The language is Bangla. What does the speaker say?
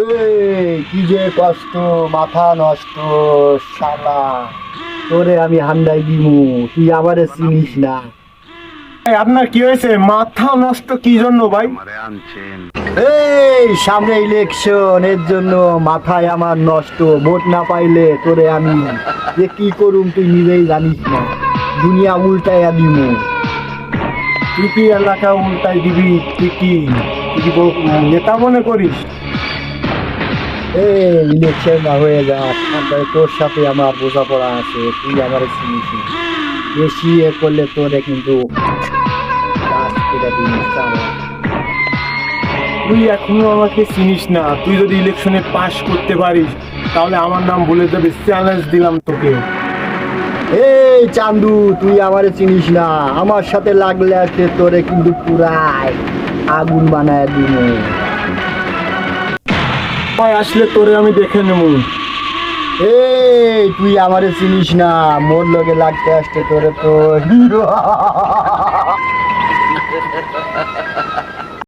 কি যে কষ্ট, মাথা নষ্ট শালা, তোরে আমি হান্ডাই দিমু, তুই আমারে চিনিস না। আপনার কি হয়েছে? মাথা নষ্ট কি জন্য ভাই? এই সামনে ইলেকশন, এর জন্য মাথায় আমার নষ্ট। ভোট না পাইলে তোরে আমি যে কি করুম তুই নিজেই জানিস না, দুনিয়া উল্টাইয়া দিমু। তুই কি এলাকা উল্টাই দিবি? তুই কি নেতা মনে করিস? এই ইলেকশন না হয়ে যাক, তারপরে তোর সাথে আমার বোঝাপড়া আছে, তুই আমারে চিনিস না। বেশি এ করলে তোরে কিন্তু কাজ করে দিবি শালা। তুই এখনো আমাকে চিনিস না। তুই যদি ইলেকশনে পাশ করতে পারিস তাহলে আমার নাম বলে দেবে। চ্যালেঞ্জ দিলাম তোকে। এই চান্দু, তুই আমারে চিনিস না, আমার সাথে লাগলে আছে তোরে কিন্তু পুরাই আগুন বানায় দিব। ভাই আসলে তোরে আমি দেখে নেব। এই তুই আমারে চিনিস না, মোর লগে লাগতে আসতে তোরে তো